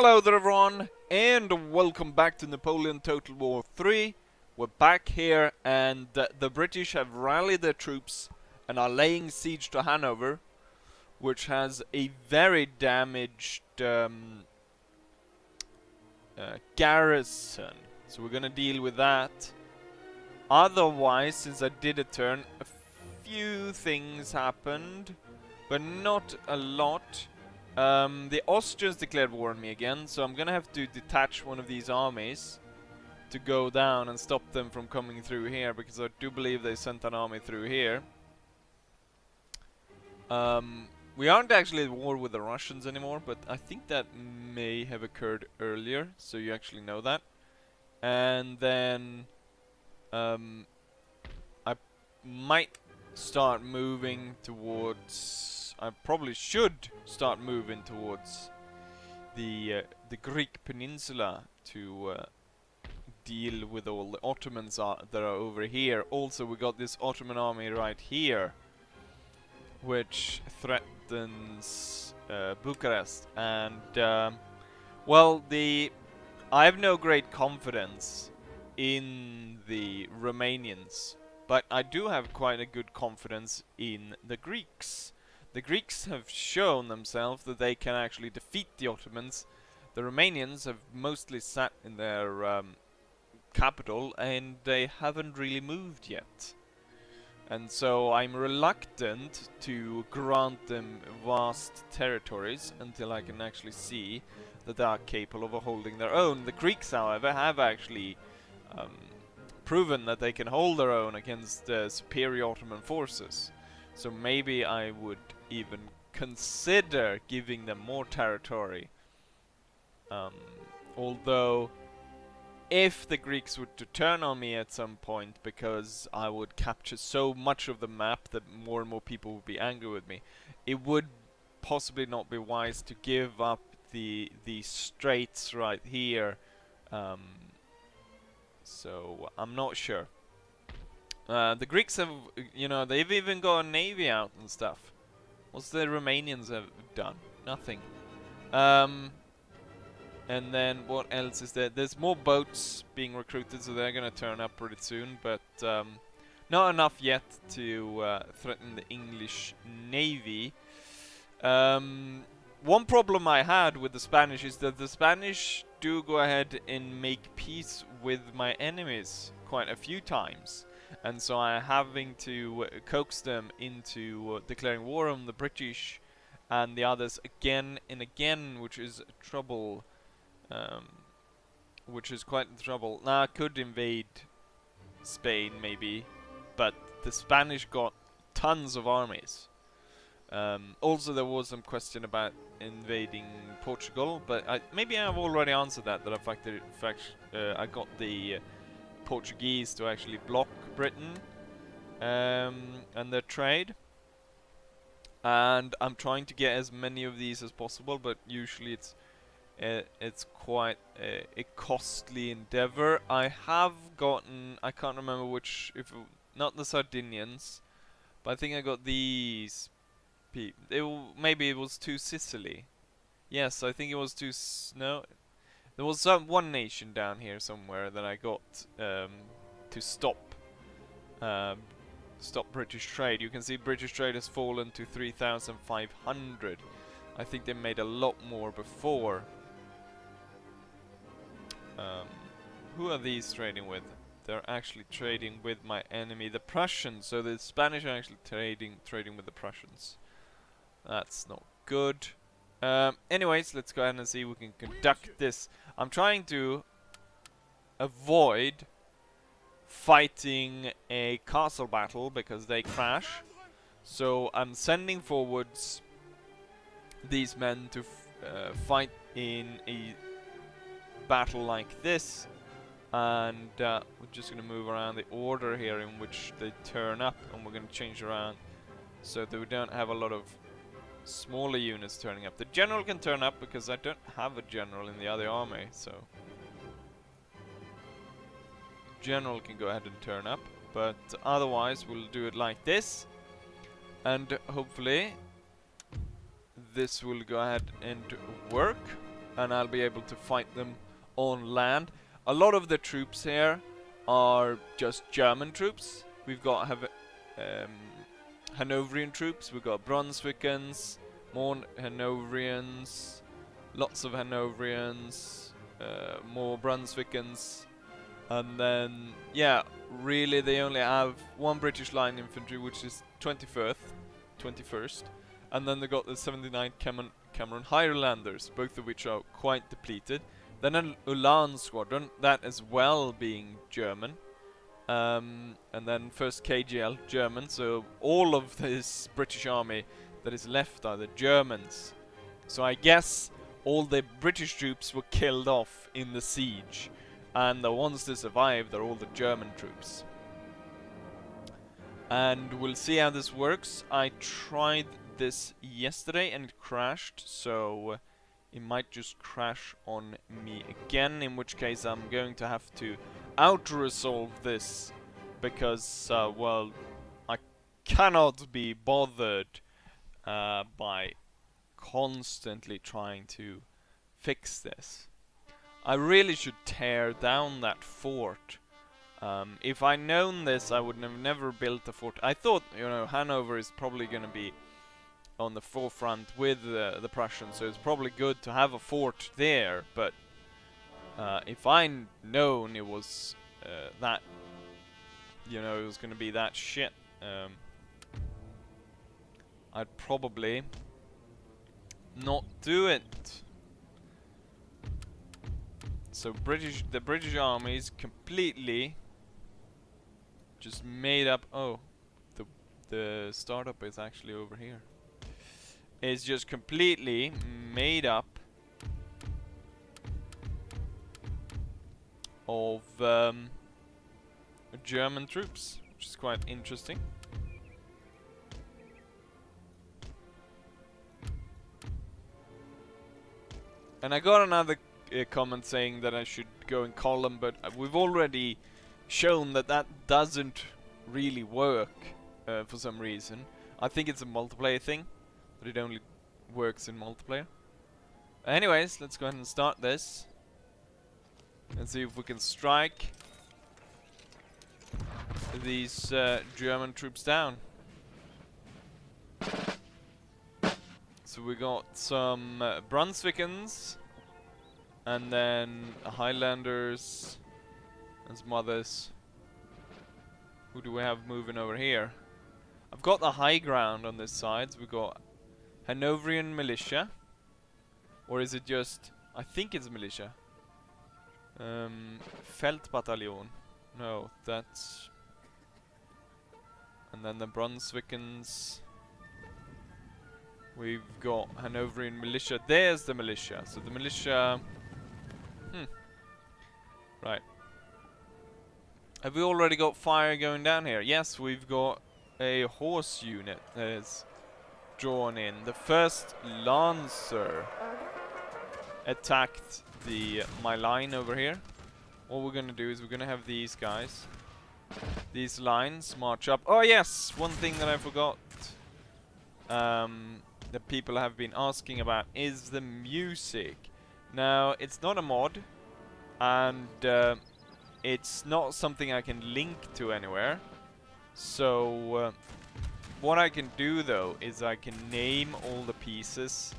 Hello there everyone, and welcome back to Napoleon Total War 3. We're back here, and the British have rallied their troops and are laying siege to Hanover, which has a very damaged garrison. So we're gonna deal with that. Otherwise, since I did a turn, a few things happened, but not a lot. The Austrians declared war on me again, so I'm gonna have to detach one of these armies to go down and stop them from coming through here, because I do believe they sent an army through here. We aren't actually at war with the Russians anymore, but I think that may have occurred earlier, so you actually know that. And then I might start moving towards... I probably should start moving towards the Greek peninsula to deal with all the Ottomans that are over here. Also, we got this Ottoman army right here, which threatens Bucharest. And well, I have no great confidence in the Romanians, but I do have quite a good confidence in the Greeks. The Greeks have shown themselves that they can actually defeat the Ottomans. The Romanians have mostly sat in their capital, and they haven't really moved yet. And so I'm reluctant to grant them vast territories until I can actually see that they are capable of holding their own. The Greeks, however, have actually proven that they can hold their own against superior Ottoman forces. So maybe I would even consider giving them more territory. Although, if the Greeks were to turn on me at some point, because I would capture so much of the map that more and more people would be angry with me, it would possibly not be wise to give up the straits right here. So I'm not sure. The Greeks have, they've even got a navy out and stuff. What's the Romanians have done? Nothing. And then what else is there? There's more boats being recruited, so they're gonna turn up pretty soon, but not enough yet to threaten the English navy. One problem I had with the Spanish is that the Spanish do go ahead and make peace with my enemies quite a few times. And so I'm having to coax them into declaring war on the British and the others again and again, which is trouble. Which is quite trouble. Now I could invade Spain maybe, but the Spanish got tons of armies. Also, there was some question about invading Portugal, but maybe I've already answered that. That in fact, I got the Portuguese to actually block Britain and their trade, and I'm trying to get as many of these as possible, but usually it's quite a costly endeavor. I have gotten, I can't remember which, not the Sardinians, but I think I got these people. Maybe it was to Sicily. Yes, I think it was to no. There was one nation down here somewhere that I got to stop British trade. You can see British trade has fallen to 3,500. I think they made a lot more before. Who are these trading with? They're actually trading with my enemy, the Prussians. So the Spanish are actually trading with the Prussians. That's not good. Anyways, let's go ahead and see if we can conduct this. I'm trying to avoid fighting a castle battle because they crash. So I'm sending forwards these men to fight in a battle like this, and we're just going to move around the order here in which they turn up, and we're going to change around so that we don't have a lot of smaller units turning up. The general can turn up because I don't have a general in the other army, so general can go ahead and turn up, but otherwise we'll do it like this, and hopefully this will go ahead and work. and I'll be able to fight them on land. A lot of the troops here are just German troops. We've got Hanoverian troops, we've got Brunswickens, more Hanoverians, lots of Hanoverians, more Brunswickens, and then, yeah, really they only have one British line infantry, which is 21st, and then they got the 79th Cameron Highlanders, both of which are quite depleted. Then an Ulan squadron, that as well being German. And then 1st KGL, German. So all of this British army that is left are the Germans. So I guess all the British troops were killed off in the siege. And the ones that survived are all the German troops. And we'll see how this works. I tried this yesterday and it crashed, so it might just crash on me again, in which case I'm going to have to auto-resolve this, because, well, I cannot be bothered by constantly trying to fix this. I really should tear down that fort. If I'd known this, I would have never built a fort. I thought, you know, Hanover is probably going to be on the forefront with the Prussians, so it's probably good to have a fort there, but if I'd known it was that, you know, it was going to be that shit, I'd probably not do it. So the British army is completely just made up. Oh, the startup is actually over here. It's just completely made up of German troops, which is quite interesting. And I got another comment saying that I should go in column, but we've already shown that that doesn't really work for some reason. I think it's a multiplayer thing, but it only works in multiplayer. Anyways, let's go ahead and start this and see if we can strike these German troops down. So we got some Brunswickens, and then Highlanders, and some others. Who do we have moving over here? I've got the high ground on this side, so we've got Hanoverian militia. Or is it just... I think it's militia. Feldbataillon. No, that's... And then the Brunswickens. We've got Hanoverian militia. There's the militia. So the militia... Right. Have we already got fire going down here? Yes, we've got a horse unit that is drawn in. The first Lancer attacked my line over here. What we're gonna do is we're gonna have these guys, these lines, march up. Oh yes, one thing that I forgot that people have been asking about is the music. Now, it's not a mod, and it's not something I can link to anywhere. So what I can do though is I can name all the pieces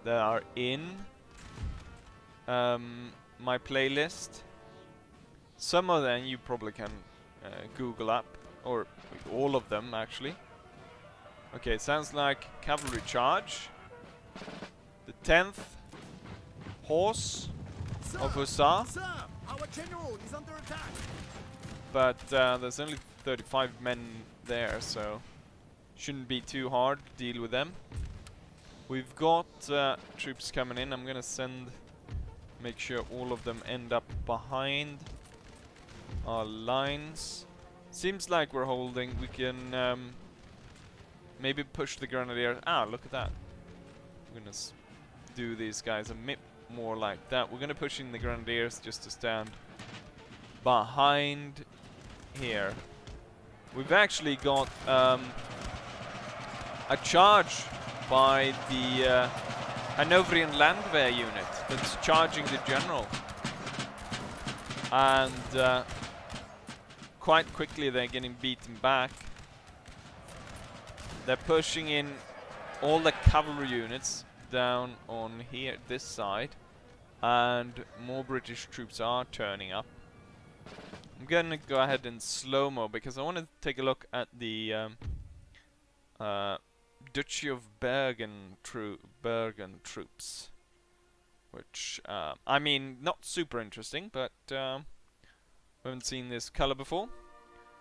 that are in my playlist. Some of them you probably can Google up, or all of them actually. Okay, it sounds like cavalry charge. The 10th horse of Hussar. Sir, our general is under attack. But there's only 35 men there, so shouldn't be too hard to deal with them. We've got troops coming in. I'm gonna make sure all of them end up behind our lines. Seems like we're holding. We can maybe push the grenadiers. Ah, look at that. We're gonna do these guys a bit more like that. We're gonna push in the grenadiers just to stand behind here. We've actually got a charge by the Hanoverian Landwehr unit that's charging the general. And quite quickly they're getting beaten back. They're pushing in all the cavalry units down on here, this side. And more British troops are turning up. I'm gonna go ahead and slow-mo because I want to take a look at the Duchy of Bergen troops. Which, I mean, not super interesting, but we haven't seen this color before.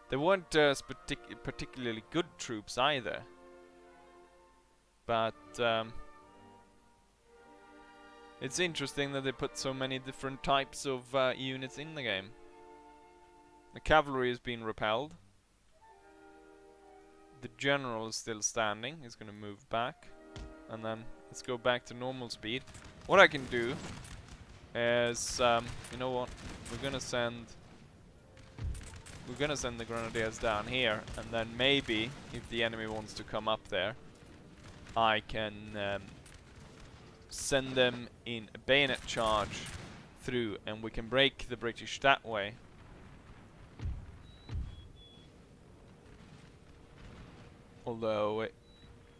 They weren't particularly good troops either. But it's interesting that they put so many different types of units in the game. The cavalry has been repelled. The general is still standing. He's going to move back. And then let's go back to normal speed. What I can do is, you know what? We're going to send the grenadiers down here. And then maybe, if the enemy wants to come up there, I can send them in a bayonet charge through, and we can break the British that way. Although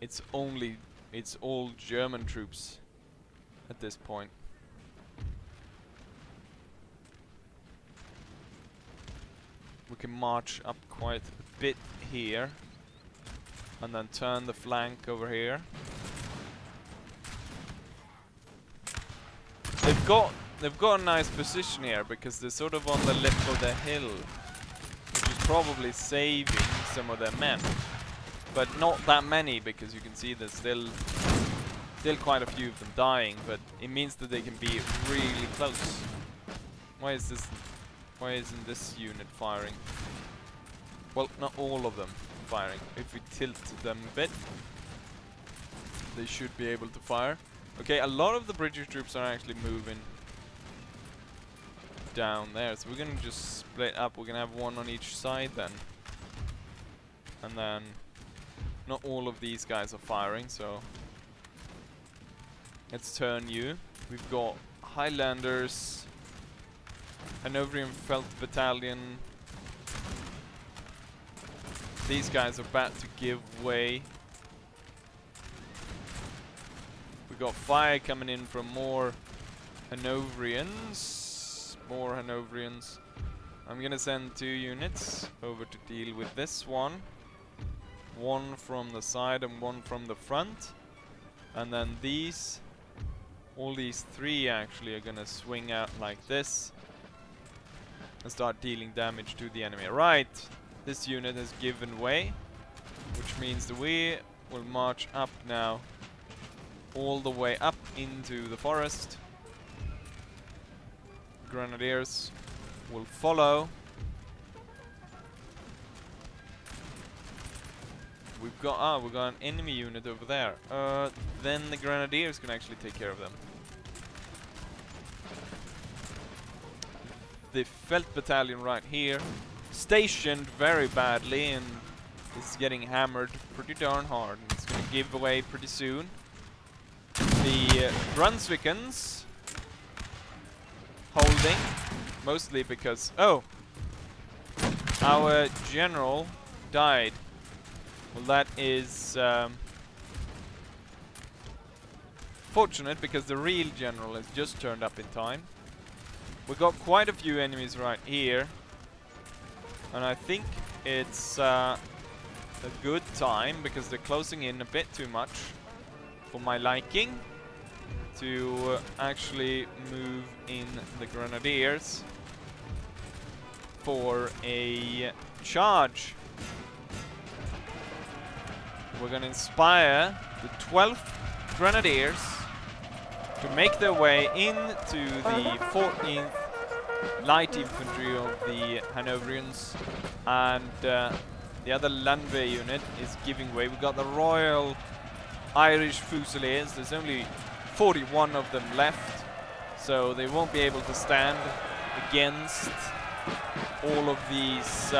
it's all German troops at this point. We can march up quite a bit here, and then turn the flank over here. They've got a nice position here because they're sort of on the lip of the hill, which is probably saving some of their men, but not that many because you can see there's still quite a few of them dying. But it means that they can be really close. Why isn't this unit firing? Well, not all of them firing. If we tilt them a bit, they should be able to fire. Okay, a lot of the British troops are actually moving down there, so we're gonna just split up. We're gonna have one on each side then. And then not all of these guys are firing, so let's turn you. We've got Highlanders, Hanoverian Felt Battalion. These guys are about to give way. We got fire coming in from more Hanoverians. I'm gonna send 2 units over to deal with this one. One from the side and one from the front. And then all these 3 actually are gonna swing out like this and start dealing damage to the enemy. Right, this unit has given way, which means that we will march up now all the way up into the forest. Grenadiers will follow. We've got an enemy unit over there. Then the Grenadiers can actually take care of them. The Felt Battalion right here, stationed very badly and is getting hammered pretty darn hard. And it's going to give away pretty soon. The Brunswickens holding, mostly because our general died. Well, that is fortunate because the real general has just turned up in time. We got quite a few enemies right here, and I think it's a good time because they're closing in a bit too much for my liking to actually move in the Grenadiers for a charge. We're gonna inspire the 12th Grenadiers to make their way into the 14th Light Infantry of the Hanoverians, and the other Landwehr unit is giving way. We've got the Royal Irish Fusiliers. There's only 41 of them left, so they won't be able to stand against all of these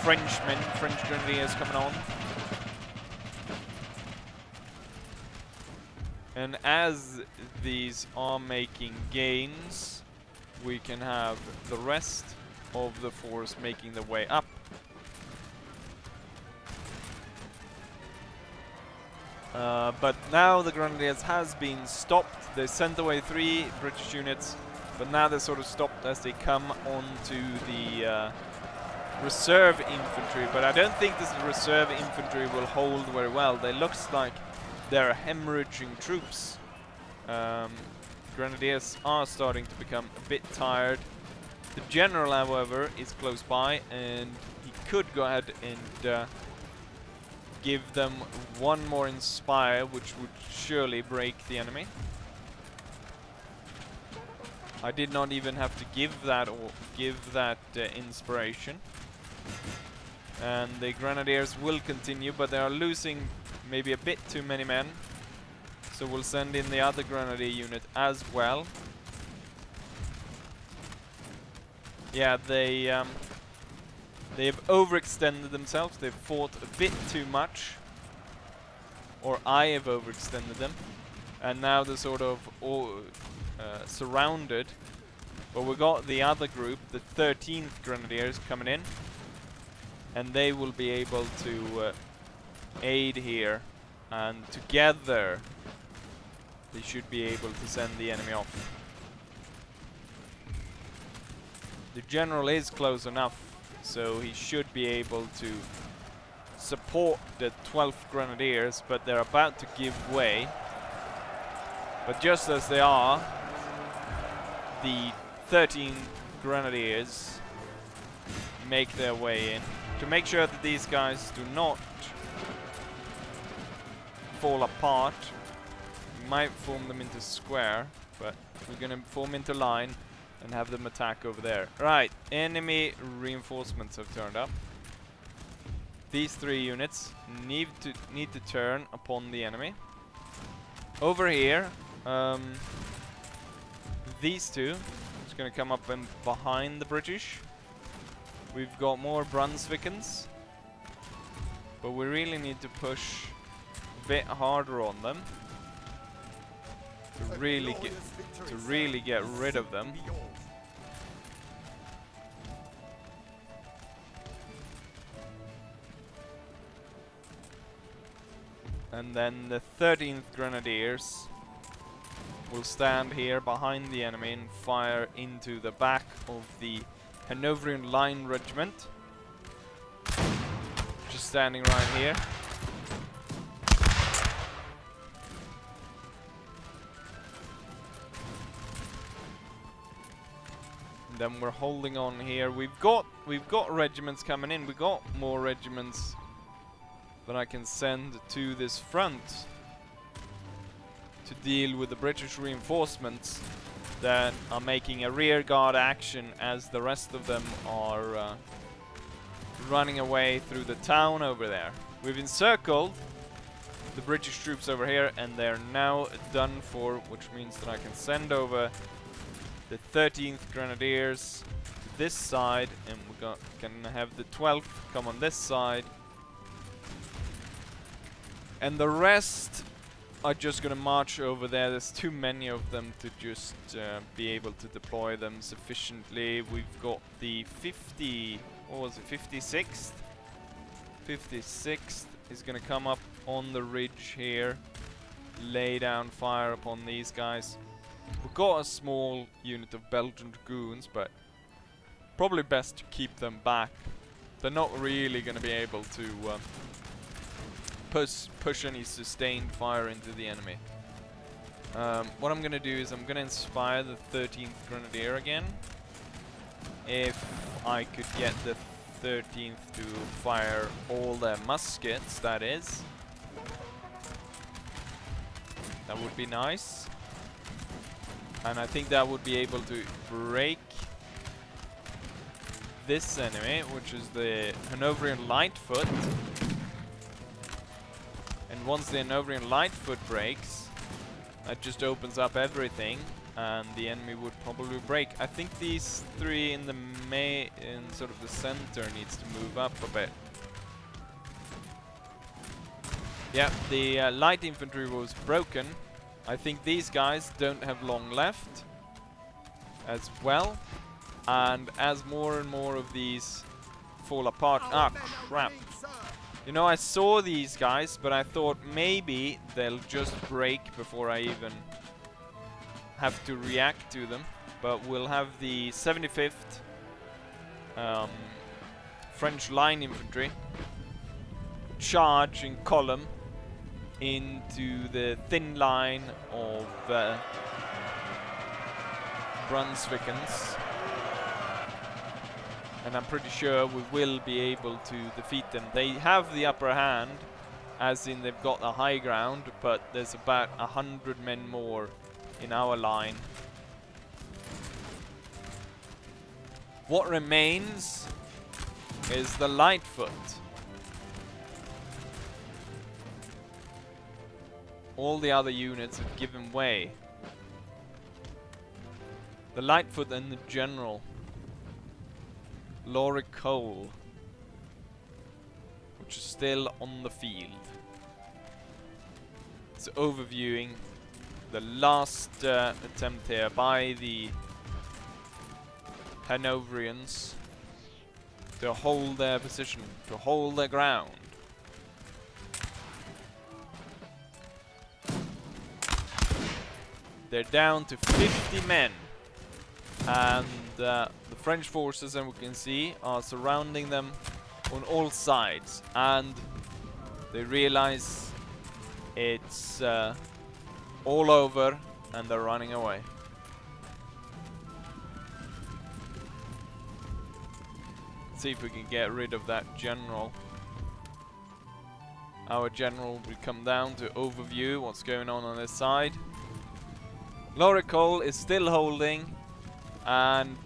French Grenadiers coming on. And as these are making gains, we can have the rest of the force making their way up. But now the Grenadiers has been stopped. They sent away 3 British units, but now they're sort of stopped as they come onto the reserve infantry. But I don't think this reserve infantry will hold very well. They looks like they're hemorrhaging troops. Grenadiers are starting to become a bit tired. The general, however, is close by, and he could go ahead and give them one more inspire, which would surely break the enemy. I did not even have to give that inspiration. And the Grenadiers will continue, but they are losing maybe a bit too many men. So we'll send in the other Grenadier unit as well. Yeah, they've overextended themselves. They've fought a bit too much, or I have overextended them, and now they're sort of surrounded. But we got the other group, the 13th Grenadiers, coming in, and they will be able to aid here, and together they should be able to send the enemy off. The general is close enough, so he should be able to support the 12th Grenadiers, but they're about to give way. But just as they are, the 13 Grenadiers make their way in to make sure that these guys do not fall apart. We might form them into square, but we're gonna form into line and have them attack over there. Right, enemy reinforcements have turned up. These 3 units need to turn upon the enemy. Over here, these 2 is going to come up and behind the British. We've got more Brunswickens, but we really need to push a bit harder on them to really get rid of them. And then the 13th Grenadiers will stand here behind the enemy and fire into the back of the Hanoverian Line Regiment. Just standing right here. And then we're holding on here. We've got regiments coming in. We've got more regiments that I can send to this front to deal with the British reinforcements that are making a rear guard action as the rest of them are running away through the town over there. We've encircled the British troops over here, and they're now done for, which means that I can send over the 13th Grenadiers to this side, and we can have the 12th come on this side. And the rest are just gonna march over there. There's too many of them to just be able to deploy them sufficiently. We've got the 56th? 56th is gonna come up on the ridge here, lay down fire upon these guys. We've got a small unit of Belgian dragoons, but probably best to keep them back. They're not really gonna be able to push any sustained fire into the enemy. What I'm gonna do is I'm gonna inspire the 13th Grenadier again. If I could get the 13th to fire all their muskets, that is. That would be nice. And I think that would be able to break this enemy, which is the Hanoverian Lightfoot. And once the Hanoverian Lightfoot breaks, that just opens up everything, and the enemy would probably break. I think these 3 in the in sort of the center needs to move up a bit. Yeah, the light infantry was broken, I think these guys don't have long left as well. And as more and more of these fall apart... Ah, crap. You know, I saw these guys, but I thought maybe they'll just break before I even have to react to them. But we'll have the 75th French line infantry charge in column into the thin line of Brunswickens. And I'm pretty sure we will be able to defeat them. They have the upper hand, as in they've got the high ground, but there's about 100 men more in our line. What remains is the Lightfoot. All the other units have given way. The Lightfoot and the General. Laurie Cole, which is still on the field. It's overviewing the last attempt here by the Hanoverians to hold their position, to hold their ground. They're down to 50 men. And the French forces, and we can see, are surrounding them on all sides. And they realize it's all over, and they're running away. Let's see if we can get rid of that general. Our general will come down to overview what's going on this side. Laurie Cole is still holding. And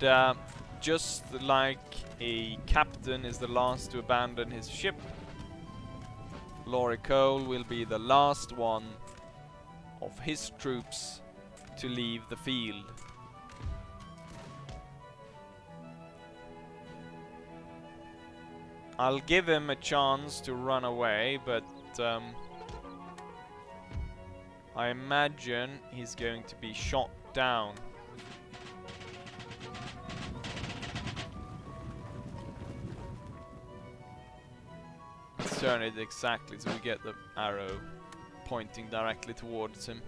just like a captain is the last to abandon his ship, Laurie Cole will be the last one of his troops to leave the field. I'll give him a chance to run away, but I imagine he's going to be shot down. Turn it exactly so we get the arrow pointing directly towards him.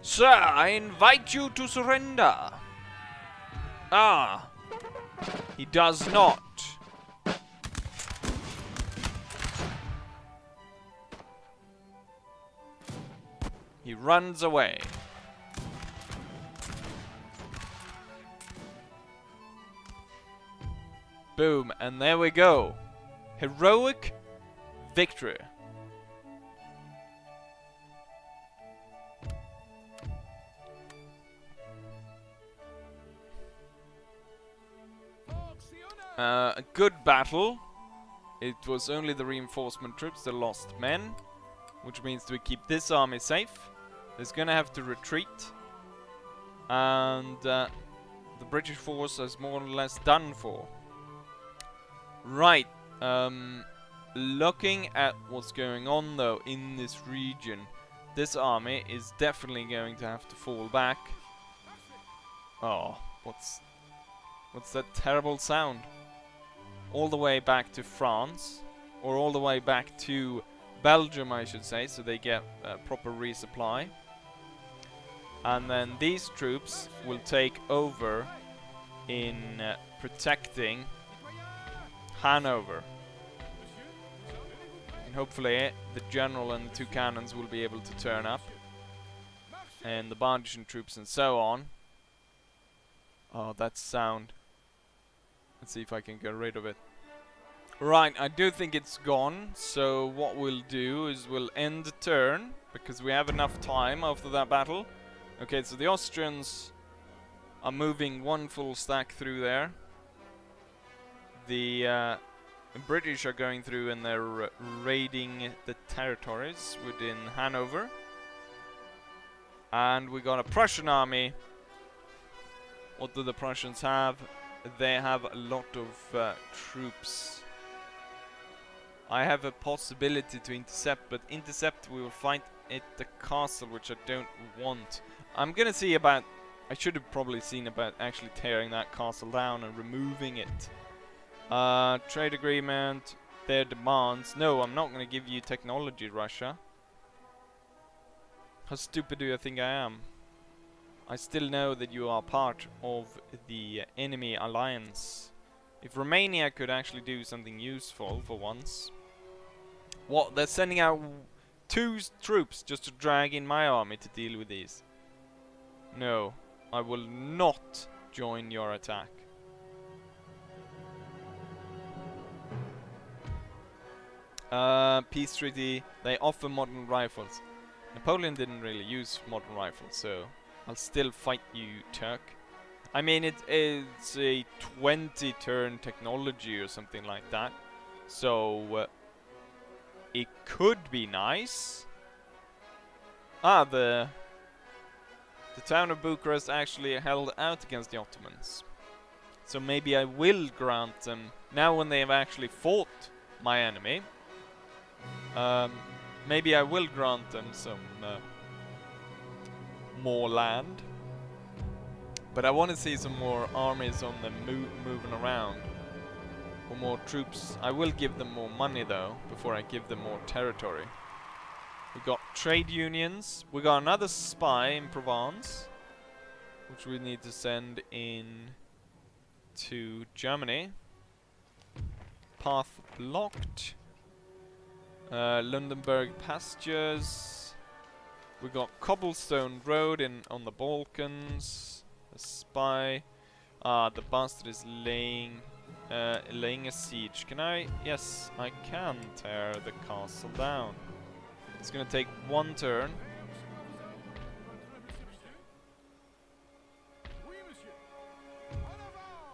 Sir, I invite you to surrender. Ah, he does not. He runs away. Boom, and there we go. Heroic victory. A good battle. It was only the reinforcement troops that lost men, which means we keep this army safe. It's gonna have to retreat. And the British force is more or less done for. Right, looking at what's going on though in this region, this army is definitely going to have to fall back. Oh, what's that terrible sound? All the way back to France, or all the way back to Belgium, I should say, so they get proper resupply. And then these troops will take over in protecting Hanover. And hopefully the general and the two cannons will be able to turn up. And the Bandischen troops and so on. Oh, that sound. Let's see if I can get rid of it. Right, I do think it's gone. So what we'll do is we'll end the turn, because we have enough time after that battle. Okay, so the Austrians are moving one full stack through there. The British are going through and they're raiding the territories within Hanover. And we got a Prussian army. What do the Prussians have? They have a lot of troops I have a possibility to intercept, but intercept we will fight at the castle, which I don't want. I'm gonna see about... I should have probably seen about actually tearing that castle down and removing it. Trade agreement, their demands. No, I'm not gonna give you technology, Russia. How stupid do you think I am? I still know that you are part of the enemy alliance. If Romania could actually do something useful for once. What? They're sending out 2 troops just to drag in my army to deal with these. No, I will not join your attack. Peace treaty. They offer modern rifles. Napoleon didn't really use modern rifles, so I'll still fight you, Turk. I mean, it's a 20-turn technology or something like that, so it could be nice. The town of Bucharest actually held out against the Ottomans, so maybe I will grant them, now when they have actually fought my enemy, maybe I will grant them some more land. But I want to see some more armies on them moving around. Or more troops. I will give them more money though, before I give them more territory. We got trade unions. We got another spy in Provence, which we need to send in to Germany. Path blocked. Lundenburg pastures. We got cobblestone road on the Balkans. A spy. The bastard is laying a siege. Can I? Yes, I can tear the castle down. It's gonna take 1 turn.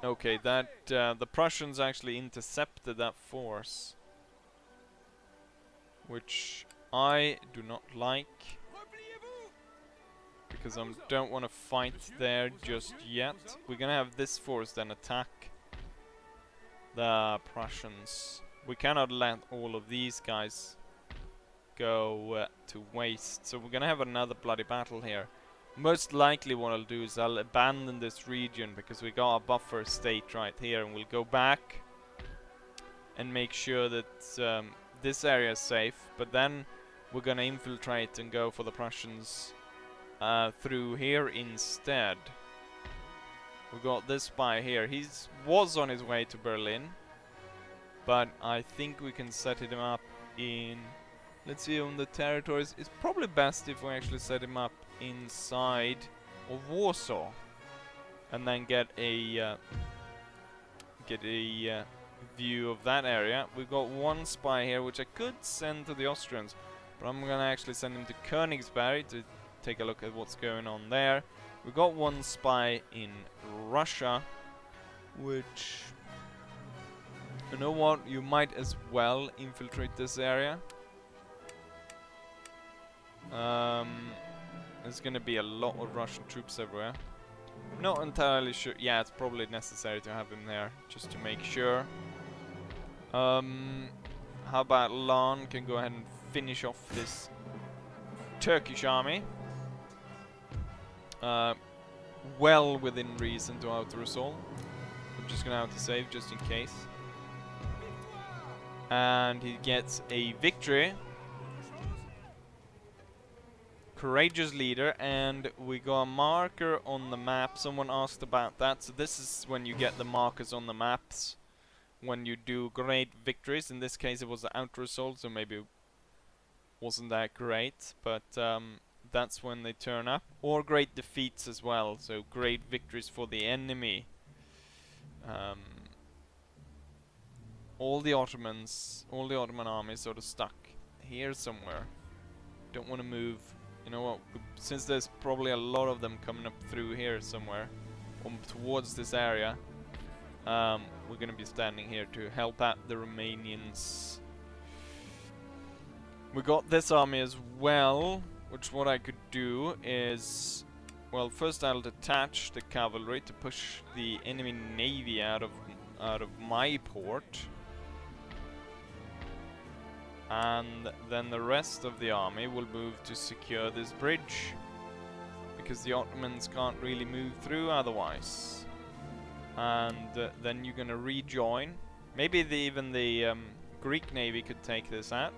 Okay, that the Prussians actually intercepted that force, which I do not like, because I don't want to fight there just yet. We're gonna have this force then attack the Prussians. We cannot let all of these guys go to waste, so we're gonna have another bloody battle here. Most likely what I'll do is I'll abandon this region, because we got a buffer state right here, and we'll go back and make sure that this area is safe, but then we're gonna infiltrate and go for the Prussians through here instead. We got this spy here. He was on his way to Berlin, but I think we can set him up in, let's see, on the territories. It's probably best if we actually set him up inside of Warsaw, and then get a view of that area. We've got 1 spy here, which I could send to the Austrians, but I'm gonna actually send him to Königsberg to take a look at what's going on there. We got 1 spy in Russia, which, you know what, you might as well infiltrate this area. There's gonna be a lot of Russian troops everywhere. Not entirely sure. Yeah, it's probably necessary to have him there, just to make sure. How about Lan can go ahead and finish off this Turkish army. Well within reason to auto-resolve. I'm just gonna auto-save just in case. And he gets a victory. Courageous leader, and we got a marker on the map. Someone asked about that. So this is when you get the markers on the maps when you do great victories. In this case it was the auto-resolve, so maybe it wasn't that great, but that's when they turn up. Or great defeats as well, so great victories for the enemy. All the Ottoman armies sort of stuck here somewhere. Don't want to move. You know what, since there's probably a lot of them coming up through here somewhere, towards this area, we're gonna be standing here to help out the Romanians. We got this army as well, which what I could do is, well, first I'll detach the cavalry to push the enemy navy out of my port. And then the rest of the army will move to secure this bridge, because the Ottomans can't really move through otherwise. And then you're gonna rejoin. Maybe even the Greek navy could take this out.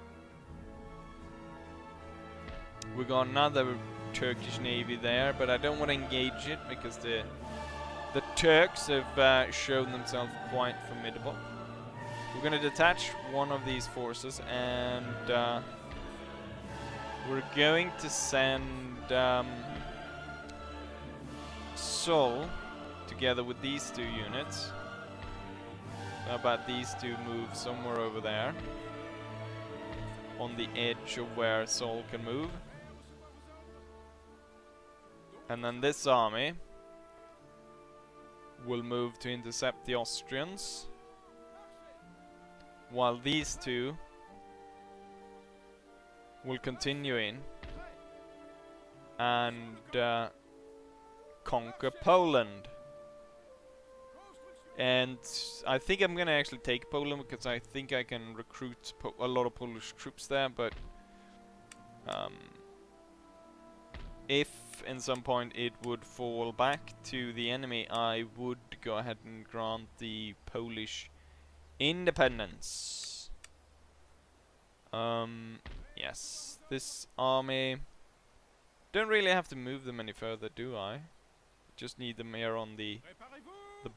We got another Turkish navy there, but I don't want to engage it because the Turks have shown themselves quite formidable. We're going to detach one of these forces, and we're going to send Sol together with these two units. How about these two move somewhere over there on the edge of where Sol can move? And then this army will move to intercept the Austrians, while these two will continue in and conquer Poland. And I think I'm gonna actually take Poland because I think I can recruit a lot of Polish troops there, but if in some point it would fall back to the enemy, I would go ahead and grant the Polish independence. Yes, this army, don't really have to move them any further, do I? Just need them here on the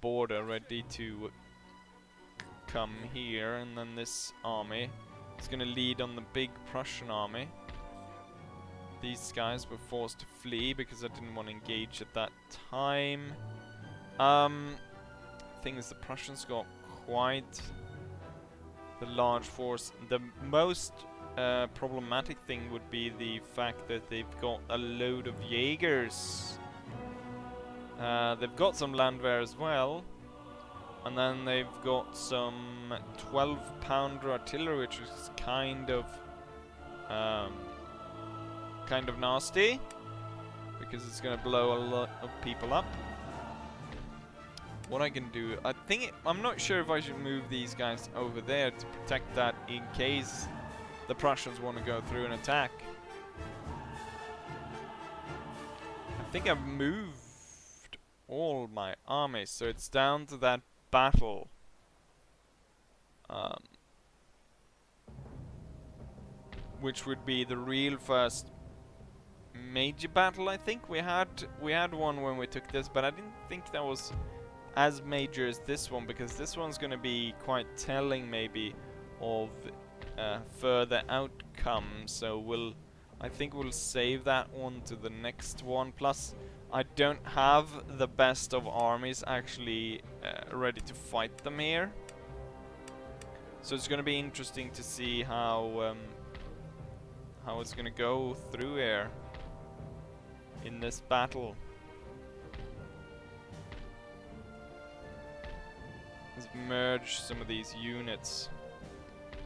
border, ready to come here, and then this army is gonna lead on the big Prussian army. These guys were forced to flee because I didn't want to engage at that time. Thing is, the Prussians got quite the large force. The most problematic thing would be the fact that they've got a load of Jaegers. They've got some Landwehr as well, and then they've got some 12-pounder artillery, which is kind of nasty, because it's gonna blow a lot of people up. What I can do, I'm not sure if I should move these guys over there to protect that in case the Prussians want to go through and attack. I think I've moved all my armies, so it's down to that battle. Which would be the real first major battle. I think we had one when we took this, but I didn't think that was as major as this one, because this one's going to be quite telling maybe of further outcome. So I think we'll save that one to the next one. Plus I don't have the best of armies actually ready to fight them here, so it's going to be interesting to see how it's going to go through here in this battle. Let's merge some of these units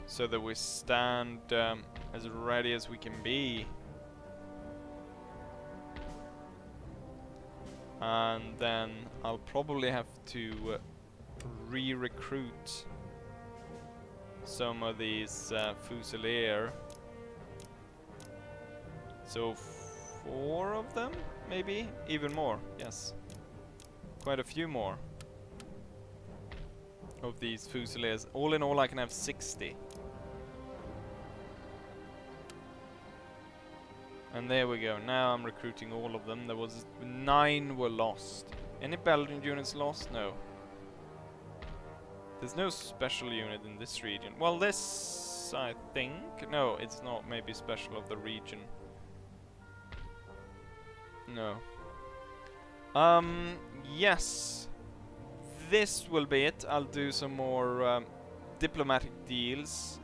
so that we stand as ready as we can be. And then I'll probably have to re-recruit some of these Fusilier. So 4 of them, maybe? Even more, yes. Quite a few more of these Fusiliers. All in all, I can have 60. And there we go. Now I'm recruiting all of them. There was 9 were lost. Any Belgian units lost? No. There's no special unit in this region. Well, this, I think. No, it's not maybe special of the region. No. Yes. This will be it. I'll do some more diplomatic deals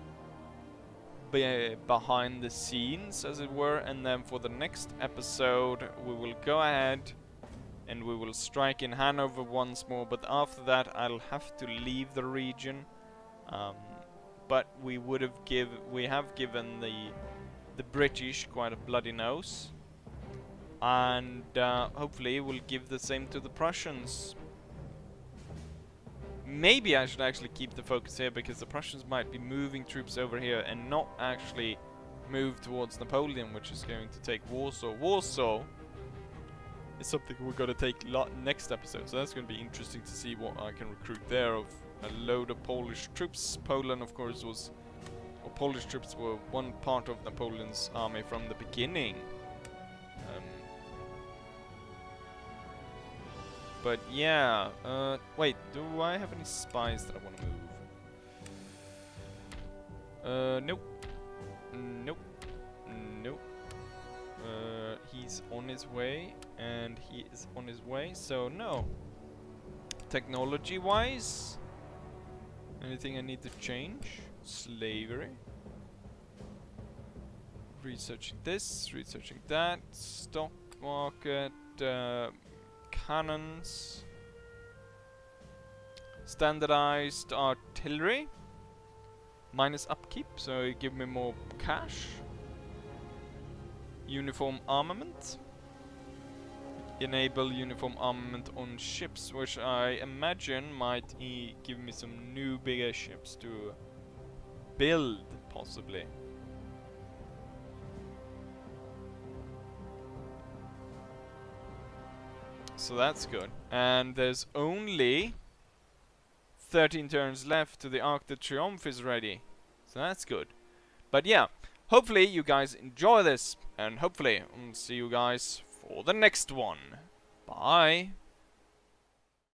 behind the scenes, as it were, and then for the next episode we will go ahead and we will strike in Hanover once more, but after that I'll have to leave the region. But we have given the British quite a bloody nose, and hopefully we'll give the same to the Prussians. maybe I should actually keep the focus here, because the Prussians might be moving troops over here and not actually move towards Napoleon, which is going to take Warsaw. Warsaw is something we're going to take next episode, so that's going to be interesting to see what I can recruit there of a load of Polish troops. Poland, of course, Polish troops were one part of Napoleon's army from the beginning. But yeah, wait, do I have any spies that I want to move? Nope. Nope. Nope. He's on his way, and he is on his way, so no. Technology-wise, anything I need to change? Slavery. Researching this, researching that. Stock market, cannons. Standardized artillery. Minus upkeep, so it give me more cash. Uniform armament. Enable uniform armament on ships, which I imagine might give me some new bigger ships to build, possibly. So that's good. And there's only 13 turns left to the Arc de Triomphe is ready. So that's good. But yeah, hopefully you guys enjoy this, and hopefully I'll see you guys for the next one. Bye!